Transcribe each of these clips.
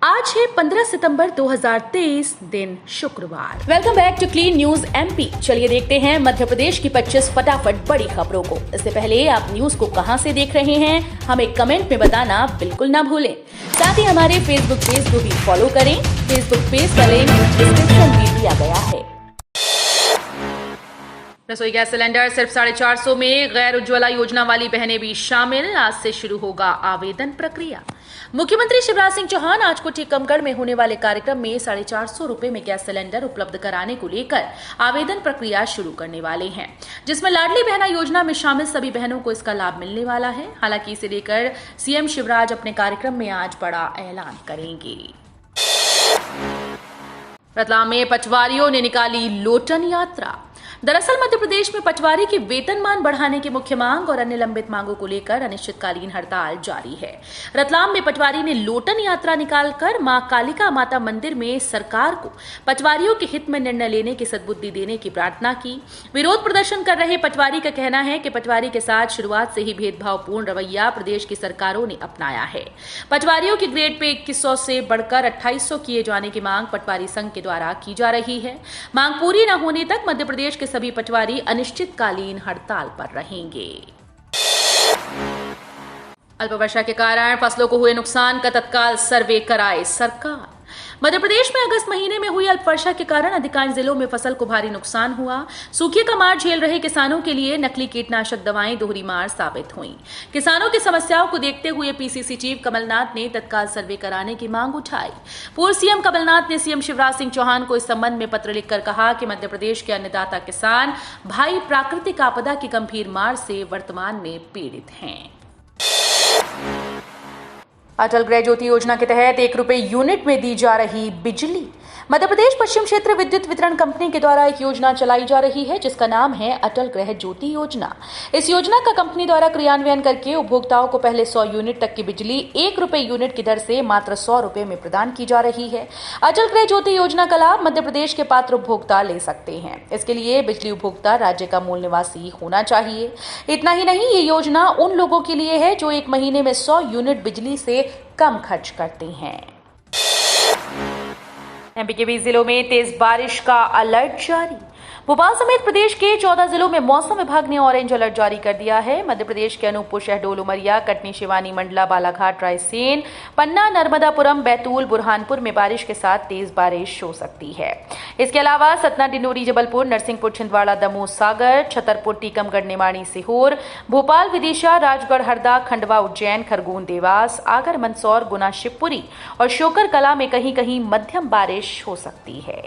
आज है 15 सितंबर 2023 दिन शुक्रवार। Welcome back to clean news MP. चलिए देखते हैं मध्य प्रदेश की 25 फटाफट बड़ी खबरों को। इससे पहले आप न्यूज को कहां से देख रहे हैं हमें कमेंट में बताना बिल्कुल ना भूलें। साथ ही हमारे फेसबुक पेज को भी फॉलो करें। फेसबुक पेज का लिंक डिस्क्रिप्शन में दिया गया है। रसोई गैस सिलेंडर सिर्फ 450 में, गैर उज्ज्वला योजना वाली बहनें भी शामिल। आज से शुरू होगा आवेदन प्रक्रिया। मुख्यमंत्री शिवराज सिंह चौहान आज को टीकमगढ़ में होने वाले कार्यक्रम में 450 रुपए में गैस सिलेंडर उपलब्ध कराने को लेकर आवेदन प्रक्रिया शुरू करने वाले हैं, जिसमें लाडली बहना योजना में शामिल सभी बहनों को इसका लाभ मिलने वाला है। हालांकि इसे लेकर सीएम शिवराज अपने कार्यक्रम में आज बड़ा ऐलान करेंगे। रतलाम में पटवारियों ने निकाली लोटन यात्रा। दरअसल मध्य प्रदेश में पटवारी की वेतनमान बढ़ाने की मुख्य मांग और अन्य लंबित मांगों को लेकर अनिश्चितकालीन हड़ताल जारी है। रतलाम में पटवारी ने लोटन यात्रा निकालकर मां कालिका माता मंदिर में सरकार को पटवारियों के हित में निर्णय लेने की सद्बुद्धि देने की प्रार्थना की। विरोध प्रदर्शन कर रहे पटवारी का कहना है कि पटवारी के साथ शुरुआत से ही भेदभावपूर्ण रवैया प्रदेश की सरकारों ने अपनाया है। पटवारियों की ग्रेड पे 2100 से बढ़कर 2800 किए जाने की मांग पटवारी संघ के द्वारा की जा रही है। मांग पूरी न होने तक मध्य प्रदेश के सभी पटवारी अनिश्चितकालीन हड़ताल पर रहेंगे। अल्प वर्षा के कारण फसलों को हुए नुकसान का तत्काल सर्वे कराए सरकार। मध्य प्रदेश में अगस्त महीने में हुई अल्प वर्षा के कारण अधिकांश जिलों में फसल को भारी नुकसान हुआ। सूखे का मार झेल रहे किसानों के लिए नकली कीटनाशक दवाएं दोहरी मार साबित हुई। किसानों की समस्याओं को देखते हुए पीसीसी चीफ कमलनाथ ने तत्काल सर्वे कराने की मांग उठाई। पूर्व सीएम कमलनाथ ने सीएम शिवराज सिंह चौहान को इस संबंध में पत्र लिखकर कहा कि मध्य प्रदेश के अन्नदाता किसान भाई प्राकृतिक आपदा की गंभीर मार से वर्तमान में पीड़ित हैं। अटल गृह ज्योति योजना के तहत 1 रुपए यूनिट में दी जा रही बिजली। मध्य प्रदेश पश्चिम क्षेत्र विद्युत वितरण कंपनी के द्वारा एक योजना चलाई जा रही है जिसका नाम है अटल गृह ज्योति योजना। इस योजना का कंपनी द्वारा क्रियान्वयन करके उपभोक्ताओं को पहले 100 यूनिट तक की बिजली 1 रुपए यूनिट की दर से मात्र 100 रुपए में प्रदान की जा रही है। अटल गृह ज्योति योजना का लाभ मध्य प्रदेश के पात्र उपभोक्ता ले सकते हैं। इसके लिए बिजली उपभोक्ता राज्य का मूल निवासी होना चाहिए। इतना ही नहीं, ये योजना उन लोगों के लिए है जो एक महीने में 100 यूनिट बिजली से कम खर्च करते हैं। एमपी के 20 जिलों में तेज बारिश का अलर्ट जारी। भोपाल समेत प्रदेश के 14 जिलों में मौसम विभाग ने ऑरेंज अलर्ट जारी कर दिया है। मध्य प्रदेश के अनूपपुर, शहडोल, उमरिया, कटनी, शिवानी, मंडला, बालाघाट, रायसेन, पन्ना, नर्मदापुरम, बैतूल, बुरहानपुर में बारिश के साथ तेज बारिश हो सकती है। इसके अलावा सतना, डिंडोरी, जबलपुर, नरसिंहपुर, छिंदवाड़ा, दमोह, सागर, छतरपुर, टीकमगढ़, निमाड़ी, सीहोर, भोपाल, विदिशा, राजगढ़, हरदा, खंडवा, उज्जैन, खरगोन, देवास, आगर, मंदसौर, गुना, शिवपुरी और शोकर कला में कहीं कहीं मध्यम बारिश हो सकती है।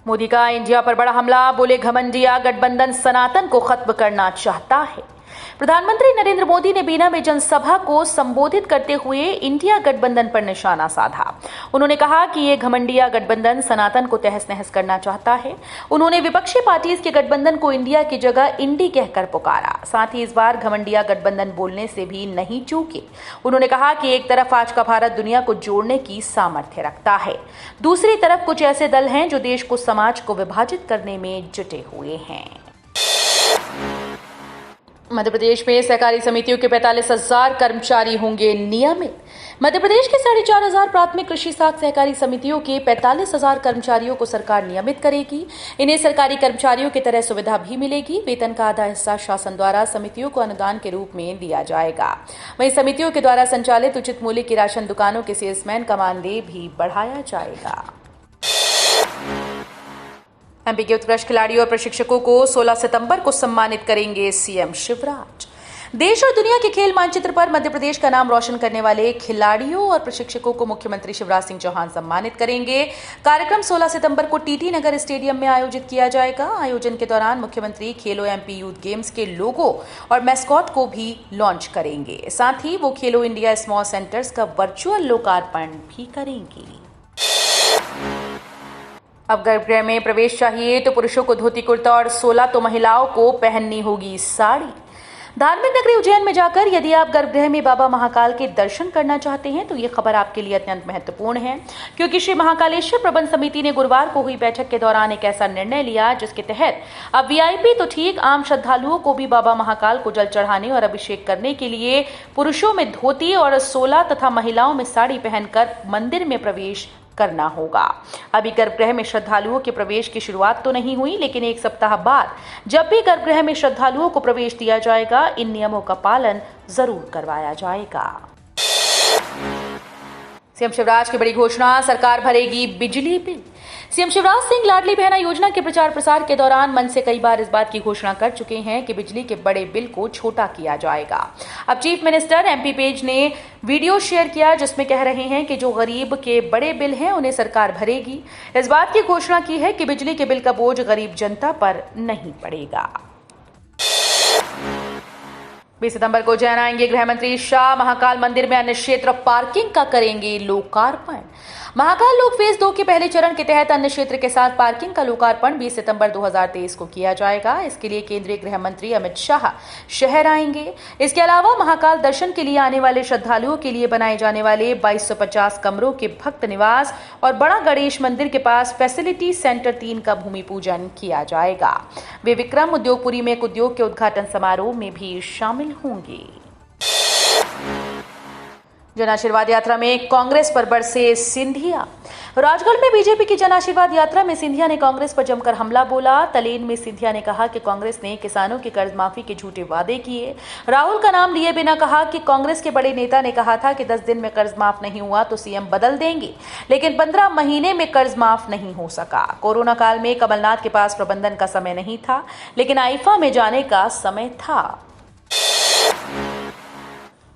मोदी का इंडिया पर बड़ा हमला, बोले घमंडिया गठबंधन सनातन को खत्म करना चाहता है। प्रधानमंत्री नरेंद्र मोदी ने बीना में जनसभा को संबोधित करते हुए इंडिया गठबंधन पर निशाना साधा। उन्होंने कहा कि ये घमंडिया गठबंधन सनातन को तहस नहस करना चाहता है। उन्होंने विपक्षी पार्टीज के गठबंधन को इंडिया की जगह इंडी कहकर पुकारा। साथ ही इस बार घमंडिया गठबंधन बोलने से भी नहीं चूके। उन्होंने कहा कि एक तरफ आज का भारत दुनिया को जोड़ने की सामर्थ्य रखता है, दूसरी तरफ कुछ ऐसे दल हैं जो देश को, समाज को विभाजित करने में जुटे हुए हैं। मध्य प्रदेश में सहकारी समितियों के 45,000 कर्मचारी होंगे नियमित। मध्य प्रदेश के 4,500 प्राथमिक कृषि साख सहकारी समितियों के 45,000 कर्मचारियों को सरकार नियमित करेगी। इन्हें सरकारी कर्मचारियों की तरह सुविधा भी मिलेगी। वेतन का आधा हिस्सा शासन द्वारा समितियों को अनुदान के रूप में दिया जाएगा। वहीं समितियों के द्वारा संचालित उचित मूल्य की राशन दुकानों के सेल्समैन का मानदेय भी बढ़ाया जाएगा। एमपी के उत्कृष्ट खिलाड़ियों और प्रशिक्षकों को 16 सितंबर को सम्मानित करेंगे सीएम शिवराज। देश और दुनिया के खेल मानचित्र पर मध्य प्रदेश का नाम रोशन करने वाले खिलाड़ियों और प्रशिक्षकों को मुख्यमंत्री शिवराज सिंह चौहान सम्मानित करेंगे। कार्यक्रम 16 सितंबर को टीटी नगर स्टेडियम में आयोजित किया जाएगा। आयोजन के दौरान मुख्यमंत्री खेलो एमपी यूथ गेम्स के लोगो और मैस्कॉट को भी लॉन्च करेंगे। साथ ही वो खेलो इंडिया स्मॉल सेंटर्स का वर्चुअल लोकार्पण भी करेंगी। अब गर्भगृह में प्रवेश चाहिए तो पुरुषों को धोती कुर्ता और 16 तो महिलाओं को पहननी होगी साड़ी। धार्मिक नगरी उज्जैन में जाकर यदि आप गर्भगृह में बाबा महाकाल के दर्शन करना चाहते हैं तो ये खबर आपके लिए अत्यंत महत्वपूर्ण है, क्योंकि श्री महाकालेश्वर प्रबंध समिति ने गुरुवार को हुई बैठक के दौरान एक ऐसा निर्णय लिया जिसके तहत अब वीआईपी तो ठीक, आम श्रद्धालुओं को भी बाबा महाकाल को जल चढ़ाने और अभिषेक करने के लिए पुरुषों में धोती और 16 तथा महिलाओं में साड़ी पहनकर मंदिर में प्रवेश करना होगा। अभी गर्भगृह में श्रद्धालुओं के प्रवेश की शुरुआत तो नहीं हुई, लेकिन एक सप्ताह बाद जब भी गर्भगृह में श्रद्धालुओं को प्रवेश दिया जाएगा, इन नियमों का पालन जरूर करवाया जाएगा। सीएम शिवराज की बड़ी घोषणा, सरकार भरेगी बिजली बिल। सीएम शिवराज सिंह लाडली बहना योजना के प्रचार प्रसार के दौरान मन से कई बार इस बात की घोषणा कर चुके हैं कि बिजली के बड़े बिल को छोटा किया जाएगा। अब चीफ मिनिस्टर एमपी पेज ने वीडियो शेयर किया जिसमें कह रहे हैं कि जो गरीब के बड़े बिल हैं उन्हें सरकार भरेगी। इस बात की घोषणा की है कि बिजली के बिल का बोझ गरीब जनता पर नहीं पड़ेगा। 20 सितंबर को उज्जैन आएंगे गृह मंत्री शाह। महाकाल मंदिर में अन्य क्षेत्र पार्किंग का करेंगे लोकार्पण। महाकाल लोक फेज 2 के पहले चरण के तहत अन्य क्षेत्र के साथ पार्किंग का लोकार्पण 20 सितंबर 2023 को किया जाएगा। इसके लिए केंद्रीय गृह मंत्री अमित शाह शहर आएंगे। इसके अलावा महाकाल दर्शन के लिए आने वाले श्रद्धालुओं के लिए बनाए जाने वाले 2250 कमरों के भक्त निवास और बड़ा गणेश मंदिर के पास फैसिलिटी सेंटर 3 का भूमि पूजन किया जाएगा। वे विक्रम उद्योगपुरी में एक उद्योग के उद्घाटन समारोह में भी शामिल होंगे। जन आशीर्वाद यात्रा में कांग्रेस पर बरसे सिंधिया। राजगढ़ में बीजेपी की जन आशीर्वाद यात्रा में सिंधिया ने कांग्रेस पर जमकर हमला बोला। तलेन में सिंधिया ने कहा कि कांग्रेस ने किसानों की कर्ज माफी के झूठे वादे किए। राहुल का नाम लिए बिना कहा कि कांग्रेस के बड़े नेता ने कहा था कि 10 दिन में कर्ज माफ नहीं हुआ तो सीएम बदल देंगे, लेकिन 15 महीने में कर्ज माफ नहीं हो सका। कोरोना काल में कमलनाथ के पास प्रबंधन का समय नहीं था, लेकिन आईफा में जाने का समय था।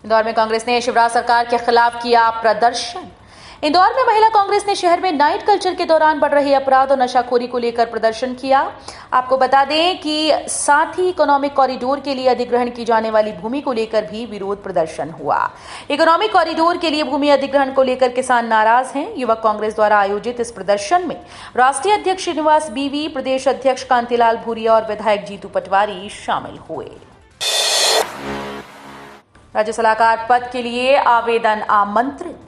इंदौर में कांग्रेस ने शिवराज सरकार के खिलाफ किया प्रदर्शन। इंदौर में महिला कांग्रेस ने शहर में नाइट कल्चर के दौरान बढ़ रहे अपराध और नशाखोरी को लेकर प्रदर्शन किया। आपको बता दें कि साथ ही इकोनॉमिक कॉरिडोर के लिए अधिग्रहण की जाने वाली भूमि को लेकर भी विरोध प्रदर्शन हुआ। इकोनॉमिक कॉरिडोर के लिए भूमि अधिग्रहण को लेकर किसान नाराज हैं। युवक कांग्रेस द्वारा आयोजित इस प्रदर्शन में राष्ट्रीय अध्यक्ष श्रीनिवास बीवी, प्रदेश अध्यक्ष कांतिलाल भूरिया और विधायक जीतू पटवारी शामिल हुए। राज्य सलाहकार पद के लिए आवेदन आमंत्रित।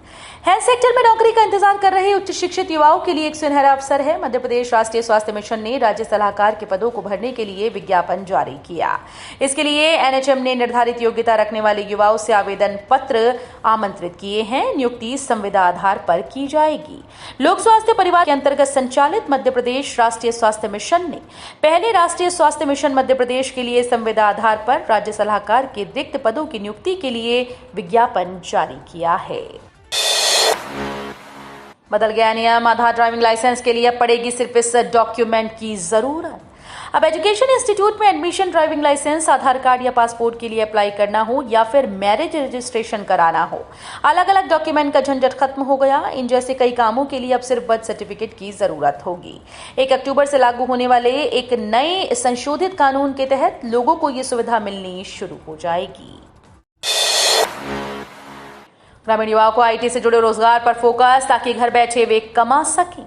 हेल्थ सेक्टर में नौकरी का इंतजार कर रहे उच्च शिक्षित युवाओं के लिए एक सुनहरा अवसर है। मध्य प्रदेश राष्ट्रीय स्वास्थ्य मिशन ने राज्य सलाहकार के पदों को भरने के लिए विज्ञापन जारी किया। इसके लिए एनएचएम ने निर्धारित योग्यता रखने वाले युवाओं से आवेदन पत्र आमंत्रित किए हैं। नियुक्ति संविदा आधार पर की जाएगी। लोक स्वास्थ्य परिवार के अंतर्गत संचालित मध्य प्रदेश राष्ट्रीय स्वास्थ्य मिशन ने पहले राष्ट्रीय स्वास्थ्य मिशन मध्य प्रदेश के लिए संविदा आधार पर राज्य सलाहकार के रिक्त पदों की नियुक्ति के लिए विज्ञापन जारी किया है। बदल गया नियम, आधार ड्राइविंग लाइसेंस के लिए पड़ेगी सिर्फ इस डॉक्यूमेंट की जरूरत। अब एजुकेशन इंस्टीट्यूट में एडमिशन, ड्राइविंग लाइसेंस, आधार कार्ड या पासपोर्ट के लिए अप्लाई करना हो या फिर मैरिज रजिस्ट्रेशन कराना हो, अलग अलग डॉक्यूमेंट का झंझट खत्म हो गया। इन जैसे कई कामों के लिए अब सिर्फ बर्थ सर्टिफिकेट की जरूरत होगी। 1 अक्टूबर से लागू होने वाले एक नए संशोधित कानून के तहत लोगों को ये सुविधा मिलनी शुरू हो जाएगी। ग्रामीण युवाओं को आईटी से जुड़े रोजगार पर फोकस, ताकि घर बैठे वे कमा सकें।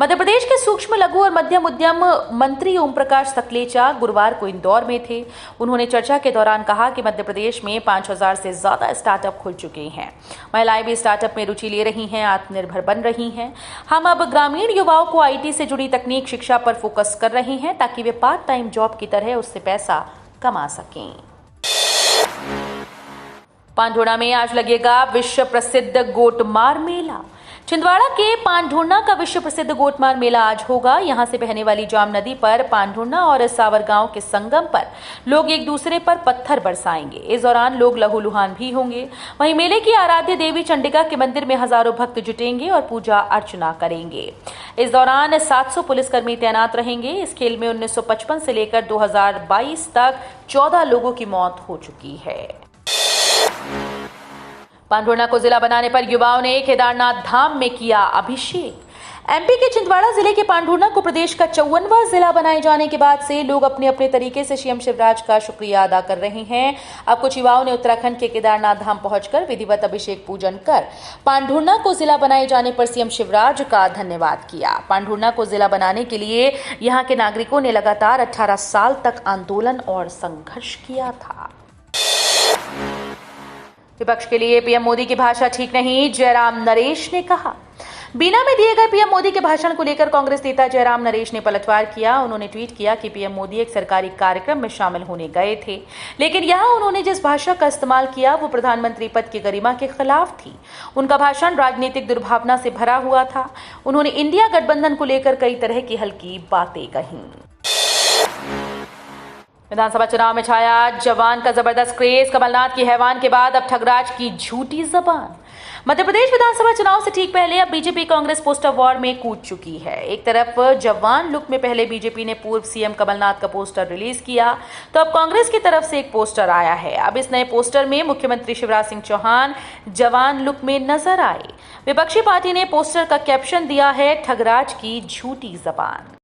मध्य प्रदेश के सूक्ष्म, लघु और मध्यम उद्यम मंत्री ओम प्रकाश सकलेचा गुरुवार को इंदौर में थे। उन्होंने चर्चा के दौरान कहा कि मध्य प्रदेश में 5000 से ज्यादा स्टार्टअप खुल चुके हैं। महिलाएं भी स्टार्टअप में रुचि ले रही हैं, आत्मनिर्भर बन रही हैं। हम अब ग्रामीण युवाओं को आईटी से जुड़ी तकनीक शिक्षा पर फोकस कर रहे हैं, ताकि वे पार्ट टाइम जॉब की तरह उससे पैसा कमा सकें। पांढोना में आज लगेगा विश्व प्रसिद्ध गोटमार मेला। छिंदवाड़ा के पांढोना का विश्व प्रसिद्ध गोटमार मेला आज होगा। यहां से बहने वाली जाम नदी पर पांढोना और सावर गांव के संगम पर लोग एक दूसरे पर पत्थर बरसाएंगे। इस दौरान लोग लहूलुहान भी होंगे। वहीं मेले की आराध्य देवी चंडिका के मंदिर में हजारों भक्त जुटेंगे और पूजा अर्चना करेंगे। इस दौरान 700 पुलिसकर्मी तैनात रहेंगे। इस खेल में 1955 से लेकर 2022 तक 14 लोगों की मौत हो चुकी है। पांढोना को जिला बनाने पर युवाओं ने केदारनाथ धाम में किया अभिषेक। एमपी के छिंदवाड़ा जिले के पांढोना को प्रदेश का 54वां जिला बनाए जाने के बाद से लोग अपने अपने तरीके से सीएम शिवराज का शुक्रिया अदा कर रहे हैं। अब कुछ युवाओं ने उत्तराखंड के केदारनाथ धाम पहुंचकर विधिवत अभिषेक पूजन कर पांढोना को जिला बनाए जाने पर सीएम शिवराज का धन्यवाद किया। पांढोना को जिला बनाने के लिए यहां के नागरिकों ने लगातार 18 साल तक आंदोलन और संघर्ष किया था। विपक्ष के लिए पीएम मोदी की भाषा ठीक नहीं, जयराम नरेश ने कहा। बीना में दिए गए पीएम मोदी के भाषण को लेकर कांग्रेस नेता जयराम नरेश ने पलटवार किया। उन्होंने ट्वीट किया कि पीएम मोदी एक सरकारी कार्यक्रम में शामिल होने गए थे, लेकिन यहां उन्होंने जिस भाषा का इस्तेमाल किया वो प्रधानमंत्री पद की गरिमा के खिलाफ थी। उनका भाषण राजनीतिक दुर्भावना से भरा हुआ था। उन्होंने इंडिया गठबंधन को लेकर कई तरह की हल्की बातें कही। विधानसभा चुनाव में छाया जवान का जबरदस्त क्रेज, कमलनाथ की हैवान के बाद अब ठगराज की झूठी जबान। मध्य प्रदेश विधानसभा चुनाव से ठीक पहले अब बीजेपी कांग्रेस पोस्टर वॉर में कूद चुकी है। एक तरफ जवान लुक में पहले बीजेपी ने पूर्व सीएम कमलनाथ का पोस्टर रिलीज किया, तो अब कांग्रेस की तरफ से एक पोस्टर आया है। अब इस नए पोस्टर में मुख्यमंत्री शिवराज सिंह चौहान जवान लुक में नजर आए। विपक्षी पार्टी ने पोस्टर का कैप्शन दिया है, ठगराज की झूठी जबान।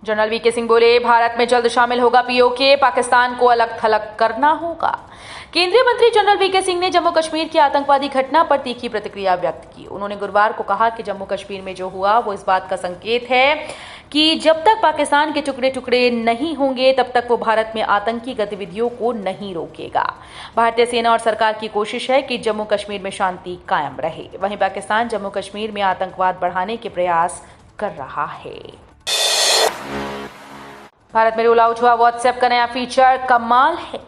जनरल वीके सिंह बोले, भारत में जल्द शामिल होगा पीओके, पाकिस्तान को अलग थलग करना होगा। केंद्रीय मंत्री जनरल वीके सिंह ने जम्मू कश्मीर की आतंकवादी घटना पर तीखी प्रतिक्रिया व्यक्त की। उन्होंने गुरुवार को कहा कि जम्मू कश्मीर में जो हुआ वो इस बात का संकेत है कि जब तक पाकिस्तान के टुकड़े टुकड़े नहीं होंगे तब तक वो भारत में आतंकी गतिविधियों को नहीं रोकेगा। भारतीय सेना और सरकार की कोशिश है कि जम्मू कश्मीर में शांति कायम रहे। वहीं पाकिस्तान जम्मू कश्मीर में आतंकवाद बढ़ाने के प्रयास कर रहा है। भारत में रोल आउट हुआ व्हाट्सएप का नया फीचर कमाल है।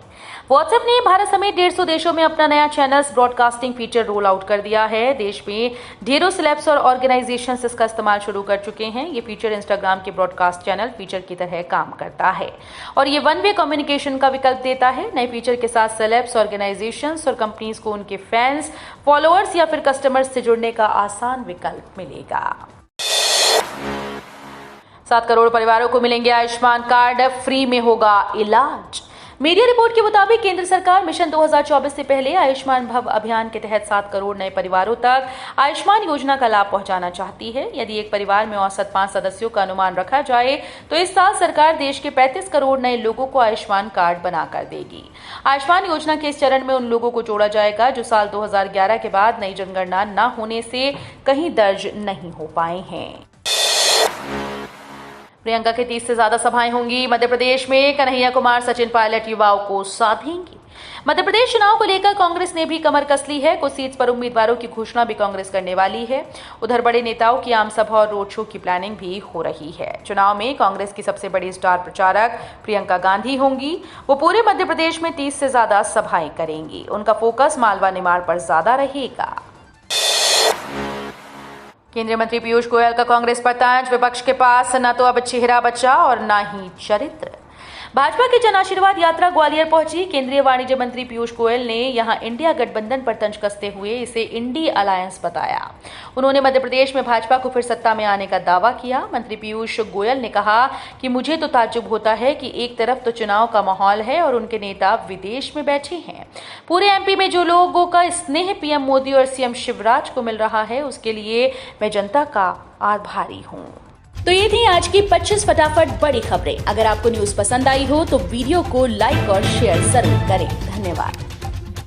व्हाट्सएप ने भारत समेत 150 देशों में अपना नया channels broadcasting feature roll out कर दिया है। देश में ढेरों सेलेब्स और ऑर्गेनाइजेशंस इसका इस्तेमाल शुरू कर चुके हैं। ये फीचर इंस्टाग्राम के ब्रॉडकास्ट चैनल फीचर की तरह काम करता है और ये वन वे कम्युनिकेशन का विकल्प देता है। नए फीचर के साथ सेलेब्स, ऑर्गेनाइजेशंस और कंपनीज को उनके फैंस, फॉलोअर्स या फिर कस्टमर्स से जुड़ने का आसान विकल्प मिलेगा। 7 करोड़ परिवारों को मिलेंगे आयुष्मान कार्ड, फ्री में होगा इलाज। मीडिया रिपोर्ट के मुताबिक केंद्र सरकार मिशन 2024 से पहले आयुष्मान भव अभियान के तहत 7 करोड़ नए परिवारों तक आयुष्मान योजना का लाभ पहुंचाना चाहती है। यदि एक परिवार में औसत 5 सदस्यों का अनुमान रखा जाए तो इस साल सरकार देश के 35 करोड़ नए लोगों को आयुष्मान कार्ड बनाकर देगी। आयुष्मान योजना के इस चरण में उन लोगों को जोड़ा जाएगा जो साल 2011 के बाद नई जनगणना न होने से कहीं दर्ज नहीं हो पाए हैं। प्रियंका की 30 से ज्यादा सभाएं होंगी। मध्य प्रदेश में कन्हैया कुमार, सचिन पायलट युवाओं को साधेंगे। मध्य प्रदेश चुनाव को लेकर कांग्रेस ने भी कमर कस ली है। कुछ सीट्स पर उम्मीदवारों की घोषणा भी कांग्रेस करने वाली है। उधर बड़े नेताओं की आम सभा और रोड शो की प्लानिंग भी हो रही है। चुनाव में कांग्रेस की सबसे बड़ी स्टार प्रचारक प्रियंका गांधी होंगी। वो पूरे मध्य प्रदेश में 30 से ज्यादा सभाएं करेंगी। उनका फोकस मालवा निमाड़ पर ज्यादा रहेगा। केंद्रीय मंत्री पीयूष गोयल का कांग्रेस पर तंज, विपक्ष के पास न तो अब चेहरा बचा और न ही चरित्र। भाजपा की जन आशीर्वाद यात्रा ग्वालियर पहुंची। केंद्रीय वाणिज्य मंत्री पीयूष गोयल ने यहां इंडिया गठबंधन पर तंज कसते हुए इसे इंडी अलायंस बताया। उन्होंने मध्य प्रदेश में भाजपा को फिर सत्ता में आने का दावा किया। मंत्री पीयूष गोयल ने कहा कि मुझे तो ताज्जुब होता है कि एक तरफ तो चुनाव का माहौल है और उनके नेता विदेश में बैठे हैं। पूरे एमपी में जो लोगों का स्नेह पीएम मोदी और सीएम शिवराज को मिल रहा है उसके लिए मैं जनता का आभारी हूं। तो ये थी आज की 25 फटाफट बड़ी खबरें। अगर आपको न्यूज पसंद आई हो तो वीडियो को लाइक और शेयर जरूर करें। धन्यवाद।